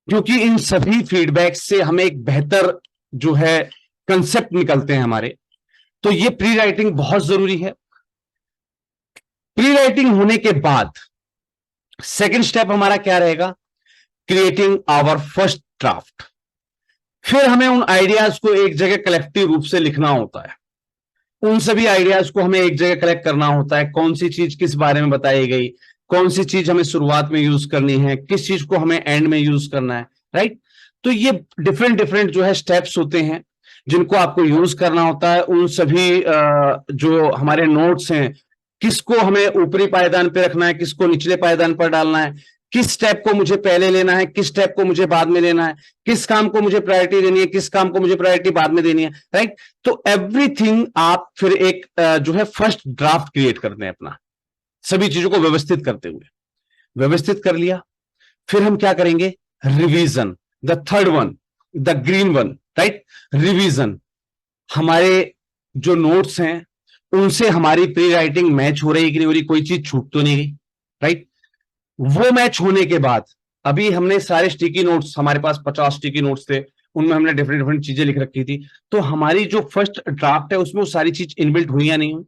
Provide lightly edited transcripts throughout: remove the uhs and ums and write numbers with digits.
क्योंकि इन सभी फीडबैक से हमें एक बेहतर जो है कंसेप्ट निकलते हैं हमारे। तो ये प्री राइटिंग बहुत जरूरी है। प्री राइटिंग होने के बाद सेकंड स्टेप हमारा क्या रहेगा? Creating our first draft. फिर हमें उन आइडियाज को एक जगह कलेक्टिव रूप से लिखना होता है। उन सभी आइडियाज को हमें एक जगह कलेक्ट करना होता है। कौन सी चीज किस बारे में बताई गई, कौन सी चीज हमें शुरुआत में यूज करनी है, किस चीज को हमें एंड में यूज करना है, राइट। तो ये डिफरेंट डिफरेंट जो है स्टेप्स होते हैं जिनको आपको यूज करना होता है। उन सभी जो हमारे नोट्स हैं, किसको हमें ऊपरी पायदान पे रखना है, किसको निचले पायदान पर डालना है, किस स्टेप को मुझे पहले लेना है, किस स्टेप को मुझे बाद में लेना है, किस काम को मुझे प्रायोरिटी देनी है, किस काम को मुझे प्रायोरिटी बाद में देनी है, राइट। तो एवरीथिंग आप फिर एक जो है फर्स्ट ड्राफ्ट क्रिएट करते हैं अपना, सभी चीजों को व्यवस्थित करते हुए। व्यवस्थित कर लिया, फिर हम क्या करेंगे? Revision, the third one, the green one, right. Revision, हमारे जो नोट्स हैं उनसे हमारी प्री राइटिंग मैच हो रही है कि नहीं हो रही, कोई चीज छूट तो नहीं गई, राइट। वो मैच होने के बाद अभी हमने सारे स्टिकी नोट्स, हमारे पास 50 स्टिकी नोट्स थे, उनमें हमने डिफरेंट डिफरेंट चीजें लिख रखी थी। तो हमारी जो फर्स्ट ड्राफ्ट है उसमें वो सारी चीज इनबिल्ट हुई या नहीं हुई।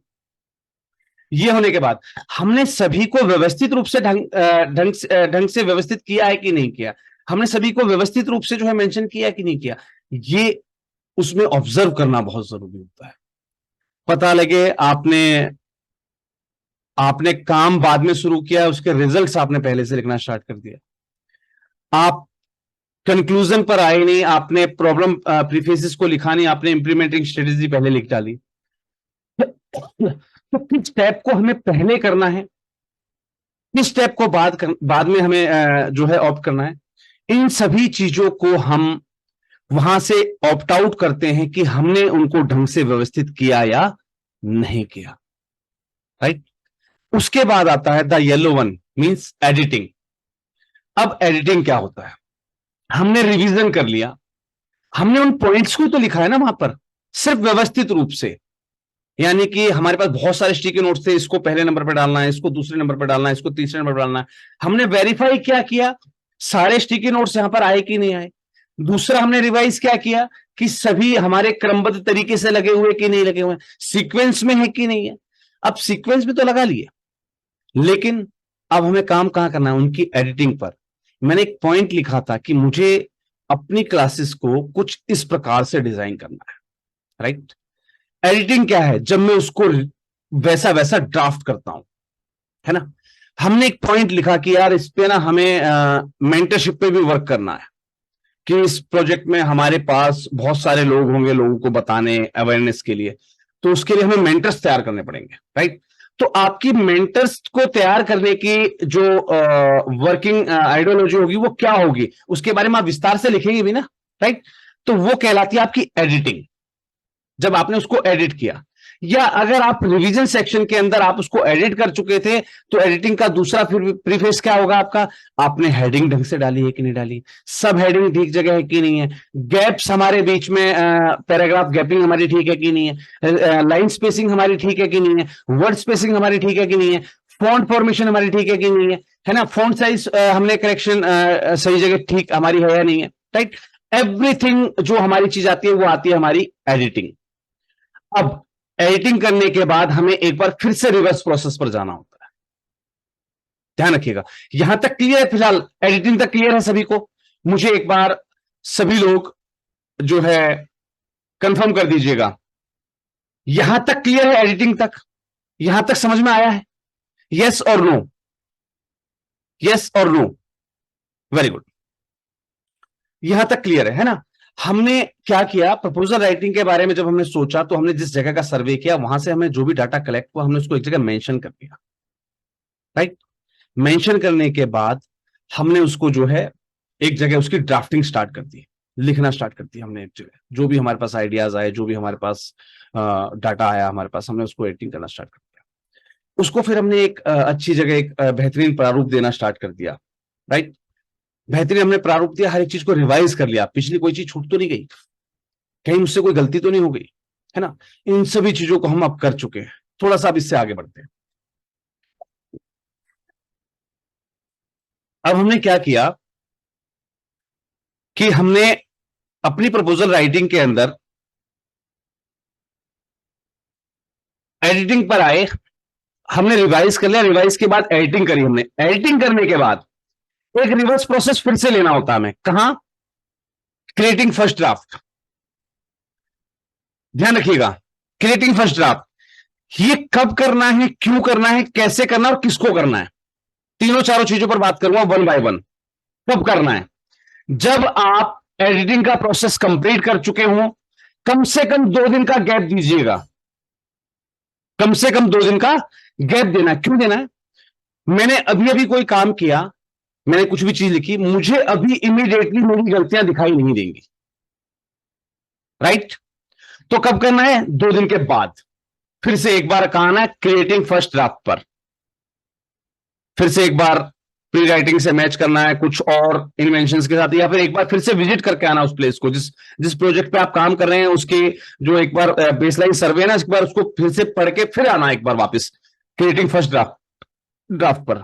ये होने के बाद हमने सभी को व्यवस्थित रूप से ढंग से व्यवस्थित किया है कि नहीं किया, हमने सभी को व्यवस्थित रूप से जो है मेंशन किया कि नहीं किया, ये उसमें ऑब्जर्व करना बहुत जरूरी होता है। पता लगे आपने आपने काम बाद में शुरू किया, उसके रिजल्ट्स आपने पहले से लिखना स्टार्ट कर दिया, आप कंक्लूजन पर आए नहीं, आपने प्रॉब्लम प्रीफेसिस को लिखा नहीं, आपने इंप्लीमेंटिंग स्ट्रेटेजी पहले लिख डाली। तो किस स्टेप को हमें पहले करना है, किस स्टेप को बाद में हमें जो है ऑप्ट करना है, इन सभी चीजों को हम वहां से ऑप्ट आउट करते हैं कि हमने उनको ढंग से व्यवस्थित किया या नहीं किया, राइट। उसके बाद आता है the yellow one, means editing. अब एडिटिंग क्या होता है? हमने रिवीजन कर लिया, हमने उन पॉइंट्स को तो लिखा है ना वहां पर, सिर्फ व्यवस्थित रूप से। यानी कि हमारे पास बहुत सारे स्टिकी नोट्स थे, इसको पहले नंबर पर डालना है, इसको दूसरे नंबर पर डालना है, इसको तीसरे नंबर पर डालना है। हमने वेरीफाई क्या किया? सारे स्टिकी नोट्स यहां पर आए कि नहीं आए। दूसरा, हमने रिवाइज क्या किया कि सभी हमारे क्रमबद्ध तरीके से लगे हुए कि नहीं लगे हुए, सीक्वेंस में है कि नहीं है। अब सीक्वेंस में तो लगा लिए, लेकिन अब हमें काम कहां करना है? उनकी एडिटिंग पर। मैंने एक पॉइंट लिखा था कि मुझे अपनी क्लासेस को कुछ इस प्रकार से डिजाइन करना है, राइट। एडिटिंग क्या है? जब मैं उसको वैसा वैसा ड्राफ्ट करता हूं, है ना। हमने एक पॉइंट लिखा कि यार इस पे ना हमें मेंटरशिप पे भी वर्क करना है, कि इस प्रोजेक्ट में हमारे पास बहुत सारे लोग होंगे, लोगों को बताने, अवेयरनेस के लिए। तो उसके लिए हमें मेंटर्स तैयार करने पड़ेंगे, राइट। तो आपकी मेंटर्स को तैयार करने की जो वर्किंग आइडियोलॉजी होगी वो क्या होगी, उसके बारे में आप विस्तार से लिखेंगे भी ना, राइट। तो वो कहलाती है आपकी एडिटिंग, जब आपने उसको एडिट किया। या अगर आप रिवीजन सेक्शन के अंदर आप उसको एडिट कर चुके थे, तो एडिटिंग का दूसरा फिर प्रीफेस क्या होगा आपका? आपने हेडिंग ढंग से डाली है कि नहीं डाली, सब हेडिंग ठीक जगह है कि नहीं है, गैप्स हमारे बीच में, पैराग्राफ गैपिंग हमारी ठीक है कि नहीं है, लाइन स्पेसिंग हमारी ठीक है कि नहीं है, वर्ड स्पेसिंग हमारी ठीक है कि नहीं है, फॉन्ट फॉर्मेशन हमारी ठीक है कि नहीं है ना, फॉन्ट साइज हमने करेक्शन सही जगह ठीक हमारी है या नहीं है, राइट। एवरीथिंग जो हमारी चीज आती है वो आती है हमारी एडिटिंग। अब एडिटिंग करने के बाद हमें एक बार फिर से रिवर्स प्रोसेस पर जाना होता है। ध्यान रखिएगा, यहां तक क्लियर है? फिलहाल एडिटिंग तक क्लियर है सभी को? मुझे एक बार सभी लोग जो है कंफर्म कर दीजिएगा, यहां तक क्लियर है? एडिटिंग तक, यहां तक समझ में आया है? यस और नो, यस और नो, वेरी गुड। यहां तक क्लियर है ना? हमने क्या किया, प्रपोजल राइटिंग के बारे में जब हमने सोचा तो हमने जिस जगह का सर्वे किया वहां से हमें जो भी डाटा कलेक्ट हुआ हमने उसको एक जगह मेंशन कर दिया, राइट। मेंशन करने के बाद हमने उसको जो है एक जगह उसकी ड्राफ्टिंग स्टार्ट कर दी, लिखना स्टार्ट कर दिया हमने एक जगह, जो भी हमारे पास आइडियाज आए, जो भी हमारे पास डाटा आया हमारे पास, हमने उसको एडिटिंग करना स्टार्ट कर दिया। उसको फिर हमने एक अच्छी जगह, एक बेहतरीन प्रारूप देना स्टार्ट कर दिया, राइट। बेहतरीन हमने प्रारूप दिया, हर एक चीज को रिवाइज कर लिया, पिछली कोई चीज छूट तो नहीं गई, कहीं मुझसे कोई गलती तो नहीं हो गई, है ना। इन सभी चीजों को हम अब कर चुके हैं। थोड़ा सा अब इससे आगे बढ़ते हैं। अब हमने क्या किया, कि हमने अपनी प्रपोजल राइटिंग के अंदर एडिटिंग पर आए, हमने रिवाइज कर लिया, रिवाइज के बाद एडिटिंग करी, हमने एडिटिंग करने के बाद एक रिवर्स प्रोसेस फिर से लेना होता है हमें, कहां? Creating first draft. ध्यान रखिएगा, क्रिएटिंग फर्स्ट ड्राफ्ट ये कब करना है, क्यों करना है, कैसे करना है और किसको करना है, तीनों चारों चीजों पर बात करूंगा वन बाय वन। कब करना है? जब आप एडिटिंग का प्रोसेस कंप्लीट कर चुके हो, कम से कम 2 दिन का गैप दीजिएगा, कम से कम 2 दिन का गैप देना। क्यों देना है? मैंने अभी अभी कोई काम किया, मैंने कुछ भी चीज लिखी, मुझे अभी इमीडिएटली मेरी गलतियां दिखाई नहीं देंगी, राइट? तो कब करना है? 2 दिन के बाद। फिर से एक बार कहा ना, क्रिएटिंग फर्स्ट ड्राफ्ट पर फिर से एक बार प्री राइटिंग से मैच करना है कुछ और इन्वेंशंस के साथ, या फिर एक बार फिर से विजिट करके आना उस प्लेस को, जिस जिस प्रोजेक्ट पे आप काम कर रहे हैं उसके जो एक बार बेसलाइन सर्वे है ना, एक बार उसको फिर से पढ़ के फिर आना एक बार वापस क्रिएटिंग फर्स्ट ड्राफ्ट पर।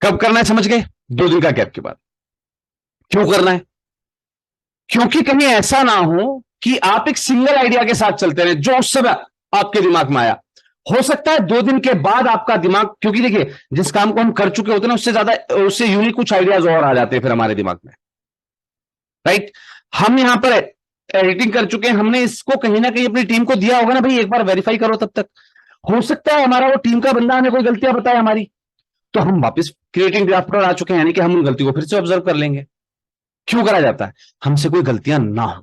कब करना है समझ गए? 2 दिन का गैप के बाद। क्यों करना है? क्योंकि कहीं ऐसा ना हो कि आप एक सिंगल आइडिया के साथ चलते रहे जो उस समय आपके दिमाग में आया। हो सकता है 2 दिन के बाद आपका दिमाग, क्योंकि देखिए जिस काम को हम कर चुके होते हैं ना, उससे ज्यादा, उससे यूनिक कुछ आइडियाज और आ जाते हैं फिर हमारे दिमाग में, राइट? हम यहां पर एडिटिंग कर चुके हैं, हमने इसको कहीं ना कहीं अपनी टीम को दिया होगा ना, भाई एक बार वेरीफाई करो। तब तक हो सकता है हमारा वो टीम का बंदा हमें कोई गलतियां बताए हमारी, तो हम वापस क्रिएटिंग ड्राफ्ट पर आ चुके हैं, यानी कि हम उन गलतियों को फिर से ऑब्जर्व कर लेंगे। क्यों करा जाता है? हमसे कोई गलतियां ना हो,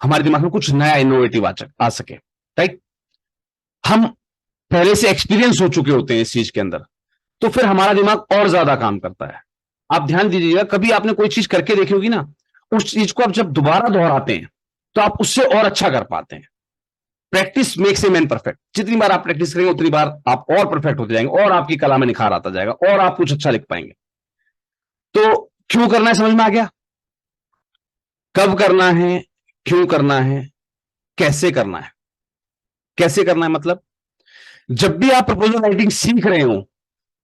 हमारे दिमाग में कुछ नया इनोवेटिव आ सके, राइट? हम पहले से एक्सपीरियंस हो चुके होते हैं इस चीज के अंदर, तो फिर हमारा दिमाग और ज्यादा काम करता है। आप ध्यान दीजिएगा, कभी आपने कोई चीज करके देखी होगी ना, उस चीज को आप जब दोबारा दोहराते हैं तो आप उससे और अच्छा कर पाते हैं। Practice makes a man perfect. जितनी बार आप प्रैक्टिस करेंगे उतनी बार आप और परफेक्ट होते जाएंगे और आपकी कला में निखार आता जाएगा और आप कुछ अच्छा लिख पाएंगे। तो क्यों करना है समझ में आ गया? कब करना है, क्यों करना है, कैसे करना है। कैसे करना है मतलब, जब भी आप प्रपोजल राइटिंग सीख रहे हो,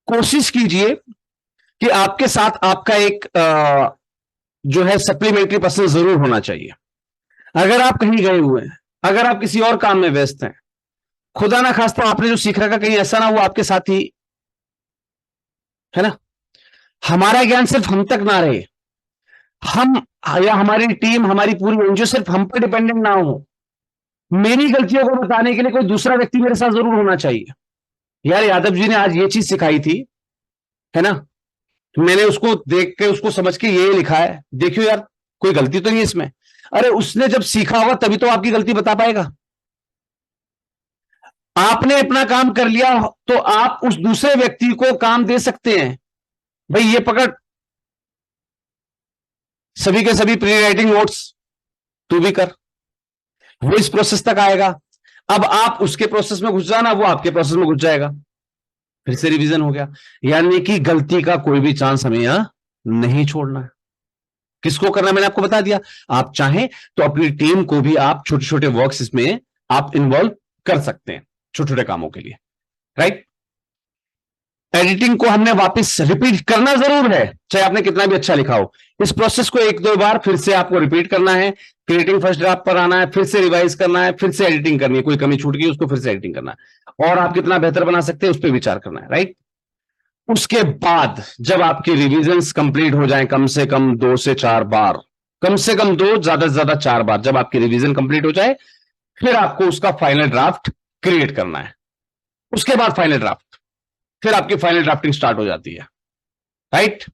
कोशिश कीजिए कि आपके साथ आपका एक जो है सप्लीमेंट्री पर्सन जरूर होना चाहिए। अगर आप कहीं गए हुए हैं, अगर आप किसी और काम में व्यस्त हैं, खुदा ना खास्ता आपने जो सीख रखा कहीं ऐसा ना हो आपके साथ ही, है ना, हमारा ज्ञान सिर्फ हम तक ना रहे, हम या हमारी टीम, हमारी पूरी एनजीओ सिर्फ हम पर डिपेंडेंट ना हो। मेरी गलतियों को बताने के लिए कोई दूसरा व्यक्ति मेरे साथ जरूर होना चाहिए। यार यादव जी ने आज ये चीज सिखाई थी, है ना, तो मैंने उसको देख के उसको समझ के ये लिखा है, देखियो यार कोई गलती तो नहीं है इसमें। अरे उसने जब सीखा होगा तभी तो आपकी गलती बता पाएगा। आपने अपना काम कर लिया तो आप उस दूसरे व्यक्ति को काम दे सकते हैं, भाई ये पकड़ सभी के सभी प्री राइटिंग नोट्स तू भी कर, वो इस प्रोसेस तक आएगा। अब आप उसके प्रोसेस में घुस जाना, वो आपके प्रोसेस में घुस जाएगा, फिर से रिवीजन हो गया। यानी कि गलती का कोई भी चांस हमें यहां नहीं छोड़ना है। किसको करना मैंने आपको बता दिया। आप चाहें तो अपनी टीम को भी आप छोटे छोटे वर्क्स इसमें आप इन्वॉल्व कर सकते हैं, छोटे छोटे कामों के लिए, राइट? एडिटिंग को हमने वापस रिपीट करना जरूर है, चाहे आपने कितना भी अच्छा लिखा हो। इस प्रोसेस को 1-2 बार फिर से आपको रिपीट करना है, क्रिएटिंग फर्स्ट ड्राफ्ट पर आना है, फिर से रिवाइज करना है, फिर से एडिटिंग करनी है, कोई कमी छूट गई उसको फिर से एडिटिंग करना है, और आप कितना बेहतर बना सकते हैं उस पर विचार करना है, राइट? उसके बाद जब आपकी रिविजन्स कंप्लीट हो जाएं, कम से कम 2 से 4 बार, कम से कम 2, ज्यादा से ज्यादा 4 बार, जब आपकी रिवीजन कंप्लीट हो जाए, फिर आपको उसका फाइनल ड्राफ्ट क्रिएट करना है। उसके बाद फाइनल ड्राफ्ट, फिर आपकी फाइनल ड्राफ्टिंग स्टार्ट हो जाती है, राइट?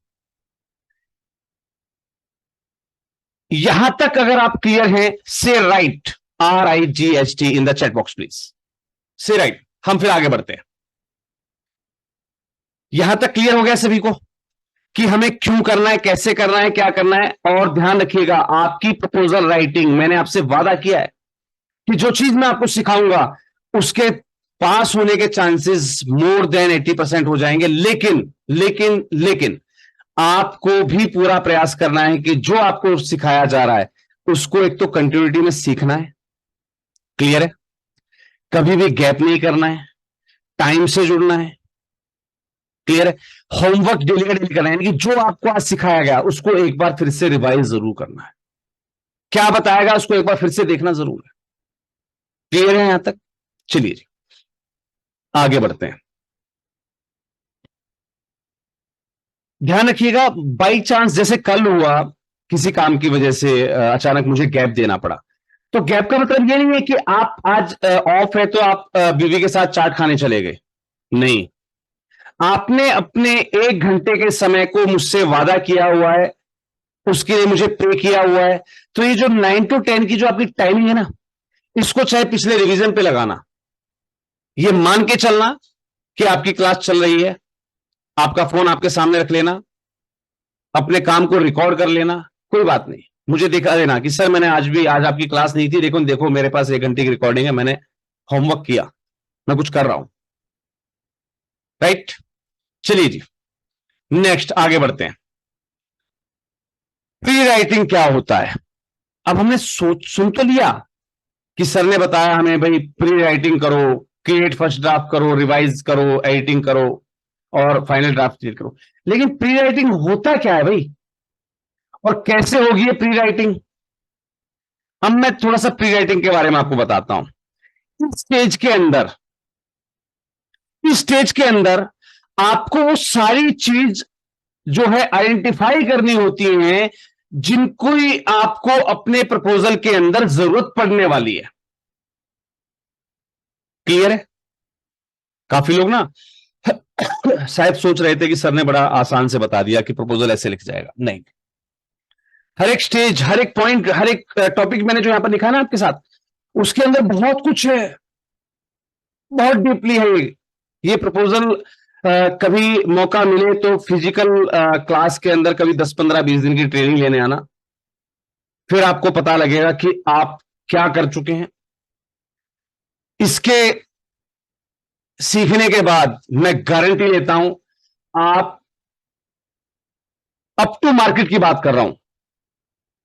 यहां तक अगर आप क्लियर हैं, से right, RIGHT in the chat box please, से राइट। हम फिर आगे बढ़ते हैं। यहां तक क्लियर हो गया सभी को कि हमें क्यों करना है, कैसे करना है, क्या करना है। और ध्यान रखिएगा, आपकी प्रपोजल राइटिंग, मैंने आपसे वादा किया है कि जो चीज मैं आपको सिखाऊंगा उसके पास होने के चांसेस मोर देन 80% हो जाएंगे। लेकिन लेकिन लेकिन आपको भी पूरा प्रयास करना है कि जो आपको सिखाया जा रहा है उसको एक तो कंटिन्यूटी में सीखना है, क्लियर है, कभी भी गैप नहीं करना है, टाइम से जुड़ना है, क्लियर है? होमवर्क डेली का डेली करना है, यानी कि जो आपको आज सिखाया गया उसको एक बार फिर से रिवाइज जरूर करना है, क्या बताएगा उसको एक बार फिर से देखना जरूर है। क्लियर है यहां तक? चलिए जी आगे बढ़ते हैं। ध्यान रखिएगा, बाई चांस जैसे कल हुआ, किसी काम की वजह से अचानक मुझे गैप देना पड़ा, तो गैप का मतलब ये नहीं है कि आप आज ऑफ है तो आप बीवी के साथ चाट खाने चले गए, नहीं। आपने अपने 1 घंटे के समय को मुझसे वादा किया हुआ है, उसके लिए मुझे पे किया हुआ है, तो ये जो 9 to 10 की जो आपकी टाइमिंग है ना, इसको चाहे पिछले रिवीजन पे लगाना, ये मान के चलना कि आपकी क्लास चल रही है, आपका फोन आपके सामने रख लेना, अपने काम को रिकॉर्ड कर लेना, कोई बात नहीं, मुझे दिखा देना कि सर मैंने आज आपकी क्लास नहीं थी, देखो देखो मेरे पास 1 घंटे की रिकॉर्डिंग है, मैंने होमवर्क किया, मैं कुछ कर रहा हूं। राइट, चलिए जी नेक्स्ट आगे बढ़ते हैं। प्री राइटिंग क्या होता है? अब हमने सुन तो लिया कि सर ने बताया हमें भाई प्री राइटिंग करो, क्रिएट फर्स्ट ड्राफ्ट करो, रिवाइज करो, एडिटिंग करो और फाइनल ड्राफ्ट क्रिएट करो, लेकिन प्री राइटिंग होता क्या है भाई, और कैसे होगी ये प्री राइटिंग? अब मैं थोड़ा सा प्री राइटिंग के बारे में आपको बताता हूं। इस स्टेज के अंदर आपको वो सारी चीज जो है आइडेंटिफाई करनी होती है जिनको ही आपको अपने प्रपोजल के अंदर जरूरत पड़ने वाली है। क्लियर है? काफी लोग ना शायद सोच रहे थे कि सर ने बड़ा आसान से बता दिया कि प्रपोजल ऐसे लिख जाएगा, नहीं। हर एक स्टेज, हर एक पॉइंट, हर एक टॉपिक मैंने जो यहां पर लिखा है ना आपके साथ, उसके अंदर बहुत कुछ है, बहुत डीपली है ये प्रपोजल। कभी मौका मिले तो फिजिकल क्लास के अंदर कभी 10 15 20 दिन की ट्रेनिंग लेने आना, फिर आपको पता लगेगा कि आप क्या कर चुके हैं। इसके सीखने के बाद मैं गारंटी लेता हूं, आप अप टू मार्केट की बात कर रहा हूं,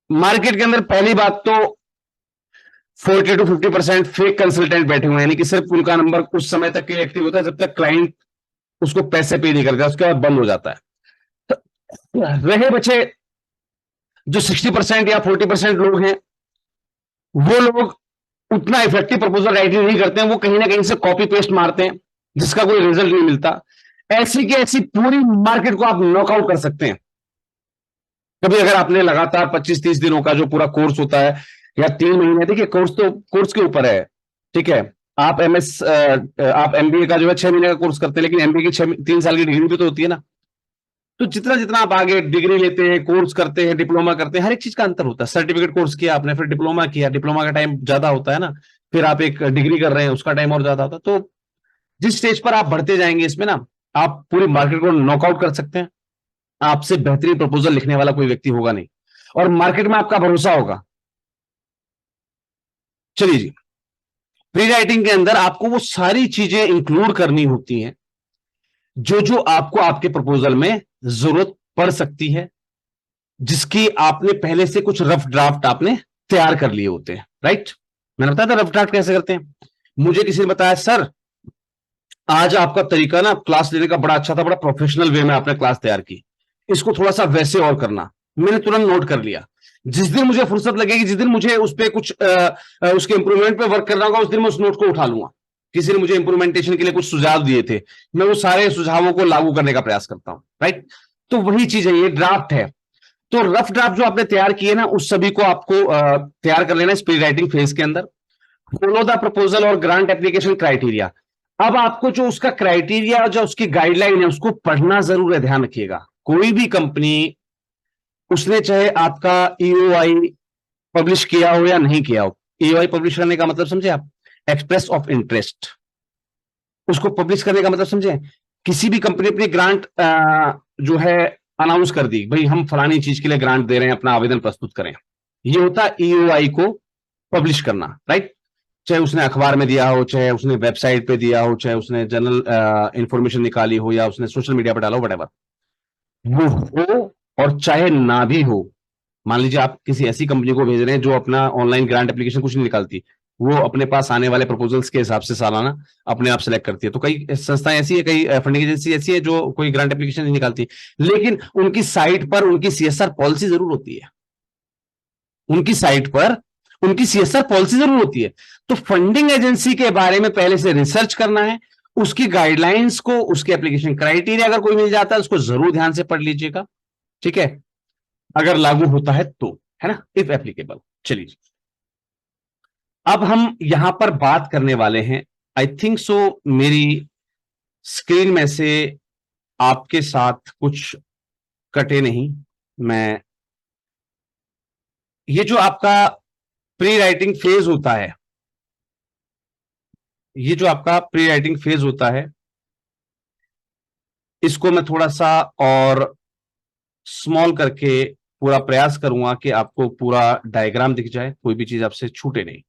मार्केट के अंदर पहली बात तो 40 to 50% फेक कंसल्टेंट बैठे हुए हैं, यानी कि सिर्फ उनका नंबर कुछ समय तक के एक्टिव होता है जब तक क्लाइंट उसको पैसे पे नहीं करता, उसके बाद बंद हो जाता है। तो रहे बचे जो 60% या 40% लोग हैं, वो लोग उतना इफेक्टिव प्रपोजल राइटिंग नहीं करते हैं, वो कहीं ना कहीं से कॉपी पेस्ट मारते हैं जिसका कोई रिजल्ट नहीं मिलता। ऐसी की ऐसी पूरी मार्केट को आप नॉकआउट कर सकते हैं। कभी अगर आपने लगातार 25 30 दिनों का जो पूरा कोर्स होता है या 3 महीने, देखिए कोर्स तो कोर्स के ऊपर है, ठीक है। आप आप एमबीए का जो है 6 महीने का कोर्स करते हैं, लेकिन एमबीए की 3 साल की डिग्री भी तो होती है ना। तो जितना जितना आप आगे डिग्री लेते हैं, कोर्स करते हैं, डिप्लोमा करते हैं, हर एक चीज का अंतर होता है। सर्टिफिकेट कोर्स किया आपने, फिर डिप्लोमा किया, डिप्लोमा का टाइम ज्यादा होता है ना, फिर आप एक डिग्री कर रहे हैं, उसका टाइम और ज्यादा होता है। तो जिस स्टेज पर आप बढ़ते जाएंगे इसमें ना, आप पूरी मार्केट को नॉकआउट कर सकते हैं। आपसे बेहतरीन प्रपोजल लिखने वाला कोई व्यक्ति होगा नहीं, और मार्केट में आपका भरोसा होगा। चलिए जी, प्री राइटिंग के अंदर आपको वो सारी चीजें इंक्लूड करनी होती हैं जो जो आपको आपके प्रपोजल में जरूरत पड़ सकती है, जिसकी आपने पहले से कुछ रफ ड्राफ्ट आपने तैयार कर लिए होते हैं। राइट, मैंने बताया था रफ ड्राफ्ट कैसे करते हैं। मुझे किसी ने बताया सर आज आपका तरीका ना क्लास लेने का बड़ा अच्छा था, बड़ा प्रोफेशनल वे में आपने क्लास तैयार की, इसको थोड़ा सा वैसे और करना। मैंने तुरंत नोट कर लिया। जिस दिन मुझे फुर्सत लगेगी, जिस दिन मुझे उस पर कुछ उसके इंप्रूवमेंट पे वर्क करना होगा, उस दिन मैं उस नोट को उठा लूंगा। किसी ने मुझे इंप्रूवमेंटेशन के लिए कुछ सुझाव दिए थे, मैं वो सारे सुझावों को लागू करने का प्रयास करता हूं। राइट, तो वही चीज है, ये ड्राफ्ट है। तो रफ ड्राफ्ट जो आपने तैयार किए ना, उस सभी को आपको तैयार कर लेना स्प्री राइटिंग फेज के अंदर। फॉलो द प्रपोजल और ग्रांट एप्लीकेशन क्राइटेरिया। अब आपको जो उसका क्राइटेरिया, जो उसकी गाइडलाइन है, उसको पढ़ना जरूर है। ध्यान रखिएगा, कोई भी कंपनी, उसने चाहे आपका ईओआई पब्लिश किया हो या नहीं किया हो, ईओआई पब्लिश करने का मतलब समझे आप, एक्सप्रेस ऑफ इंटरेस्ट, उसको पब्लिश करने का मतलब समझे। किसी भी कंपनी अपनी ग्रांट जो है अनाउंस कर दी, भाई हम फलानी चीज के लिए ग्रांट दे रहे हैं, अपना आवेदन प्रस्तुत करें, ये होता है ईओआई को पब्लिश करना। राइट, चाहे उसने अखबार में दिया हो, चाहे उसने वेबसाइट पे दिया हो, चाहे उसने जनरल इंफॉर्मेशन निकाली हो, या उसने सोशल मीडिया पर डाला हो, वटेवर वो हो, और चाहे ना भी हो। मान लीजिए आप किसी ऐसी कंपनी को भेज रहे हैं जो अपना ऑनलाइन ग्रांट एप्लीकेशन कुछ नहीं निकालती, वो अपने पास आने वाले प्रपोजल्स के हिसाब से सालाना अपने आप सेलेक्ट करती है। तो कई संस्थाएं ऐसी है, कई फंडिंग एजेंसी ऐसी है जो कोई ग्रांट एप्लीकेशन नहीं निकालती, लेकिन उनकी साइट पर उनकी सीएसआर पॉलिसी जरूर होती है। उनकी साइट पर उनकी सीएसआर पॉलिसी जरूर होती है। तो फंडिंग एजेंसी के बारे में पहले से रिसर्च करना है, उसकी गाइडलाइंस को, उसके एप्लीकेशन क्राइटेरिया अगर कोई मिल जाता है उसको जरूर ध्यान से पढ़ लीजिएगा, ठीक है, अगर लागू होता है तो, है ना, इफ एप्लीकेबल। चलिए अब हम यहां पर बात करने वाले हैं, आई थिंक सो मेरी स्क्रीन में से आपके साथ कुछ कटे नहीं। मैं ये जो आपका प्री राइटिंग फेज होता है, ये जो आपका प्री राइटिंग फेज होता है, इसको मैं थोड़ा सा और स्मॉल करके पूरा प्रयास करूंगा कि आपको पूरा डायग्राम दिख जाए, कोई भी चीज आपसे छूटे नहीं।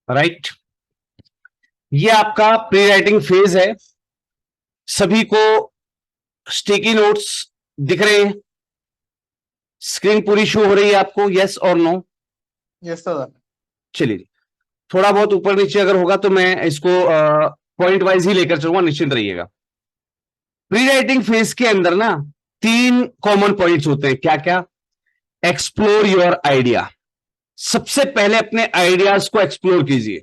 राइट, ये आपका प्री राइटिंग फेज है। सभी को स्टिकी नोट्स दिख रहे हैं? स्क्रीन पूरी शो हो रही है आपको? यस और नो? Yes sir. चलिए, थोड़ा बहुत ऊपर नीचे अगर होगा तो मैं इसको पॉइंट वाइज ही लेकर चलूंगा, निश्चिंत रहिएगा। प्री राइटिंग फेज के अंदर ना 3 कॉमन पॉइंट्स होते हैं। क्या क्या? Explore your idea. सबसे पहले अपने आइडियाज को एक्सप्लोर कीजिए।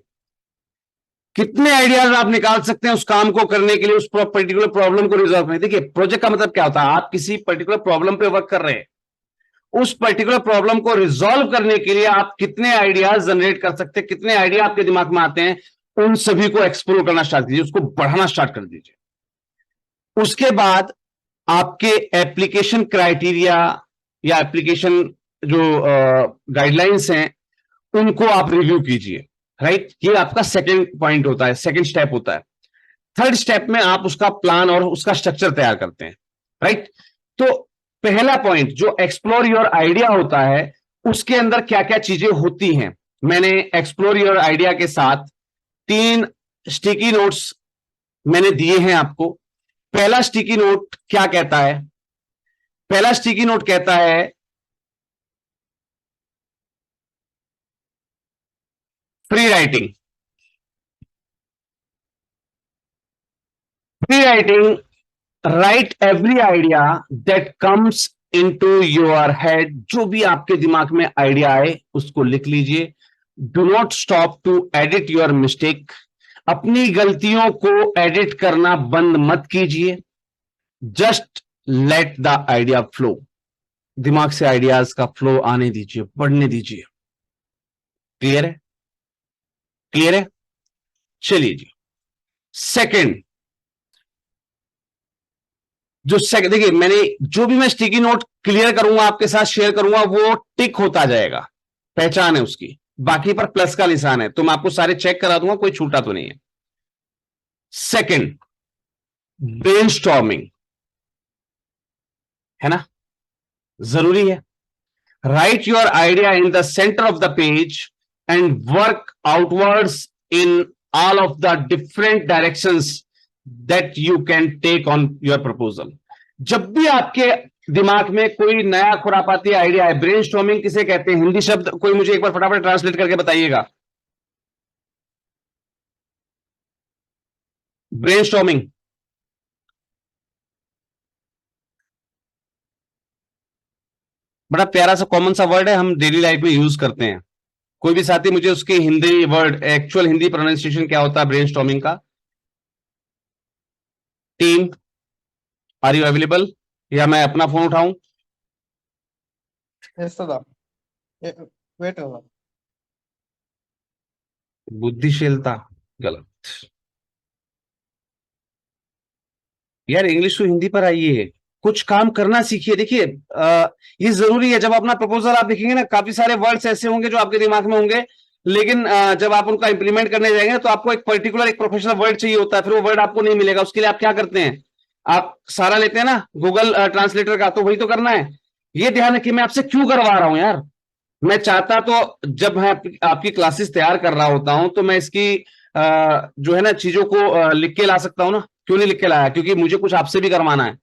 कितने आइडियाज आप निकाल सकते हैं उस काम को करने के लिए, उस पर्टिकुलर प्रॉब्लम को रिजॉल्व करने। देखिए, प्रोजेक्ट का मतलब क्या होता है? आप किसी पर्टिकुलर प्रॉब्लम पे वर्क कर रहे हैं, उस पर्टिकुलर प्रॉब्लम को रिजॉल्व करने के लिए आप कितने आइडियाज जनरेट कर सकते हैं, कितने आइडिया आपके दिमाग में आते हैं, उन सभी को एक्सप्लोर करना स्टार्ट कीजिए, उसको बढ़ाना स्टार्ट कर दीजिए। उसके बाद आपके एप्लीकेशन क्राइटेरिया या एप्लीकेशन जो गाइडलाइंस हैं उनको आप रिव्यू कीजिए। राइट, ये आपका सेकंड पॉइंट होता है, सेकंड स्टेप होता है। थर्ड स्टेप में आप उसका प्लान और उसका स्ट्रक्चर तैयार करते हैं। राइट, तो पहला पॉइंट जो एक्सप्लोर योर आइडिया होता है, उसके अंदर क्या क्या चीजें होती हैं, मैंने एक्सप्लोर योर आइडिया के साथ 3 स्टिकी नोट्स मैंने दिए हैं आपको। पहला स्टिकी नोट क्या कहता है? पहला स्टिकी नोट कहता है free writing. Free writing, right every idea that comes into your head. जो भी आपके दिमाग में आइडिया आए उसको लिख लीजिए। Do not stop to edit your mistake. अपनी गलतियों को एडिट करना बंद मत कीजिए। Just let the idea flow. दिमाग से आइडियाज का फ्लो आने दीजिए, बढ़ने दीजिए। क्लियर है? क्लियर है? चलिए जी, सेकंड, जो देखिए, मैंने जो भी मैं स्टिकी नोट क्लियर करूंगा आपके साथ शेयर करूंगा वो टिक होता जाएगा, पहचान है उसकी। बाकी पर प्लस का निशान है, तो मैं आपको सारे चेक करा दूंगा, कोई छूटा तो नहीं है। सेकंड, ब्रेनस्टॉर्मिंग, है ना, जरूरी है। Write your idea in the centre of the page and work outwards in all of the different directions that you can take on your proposal. जब भी आपके दिमाग में कोई नया खुरापाती आइडिया है, ब्रेनस्टॉर्मिंग किसे कहते हैं? हिंदी शब्द कोई मुझे एक बार फटाफट ट्रांसलेट करके बताइएगा। ब्रेनस्टॉर्मिंग, बड़ा प्यारा सा कॉमन सा वर्ड है, हम डेली लाइफ में यूज करते हैं। कोई भी साथी मुझे उसके Hindi word, actual Hindi pronunciation क्या होता है ब्रेनस्टॉर्मिंग का? टीम, आर यू अवेलेबल, या मैं अपना फोन उठाऊं? Yes sir. वेट होगा। बुद्धिशीलता, गलत। यार इंग्लिश तो हिंदी पर आई है, कुछ काम करना सीखिए। देखिए, ये जरूरी है। जब अपना प्रपोजल आप लिखेंगे ना, काफी सारे वर्ड्स ऐसे होंगे जो आपके दिमाग में होंगे, लेकिन जब आप उनका इंप्लीमेंट करने जाएंगे तो आपको एक पर्टिकुलर, एक प्रोफेशनल वर्ड चाहिए होता है, फिर वो वर्ड आपको नहीं मिलेगा। उसके लिए आप क्या करते हैं? आप सारा लेते हैं ना गूगल ट्रांसलेटर का, तो वही तो करना है। ये ध्यान रखिए, मैं आपसे क्यों करवा रहा हूं यार, मैं चाहता तो जब मैं आपकी क्लासेस तैयार कर रहा होता हूं तो मैं इसकी जो है ना चीजों को लिख के ला सकता हूं ना। क्यों नहीं लिख के लाया? क्योंकि मुझे कुछ आपसे भी करवाना है।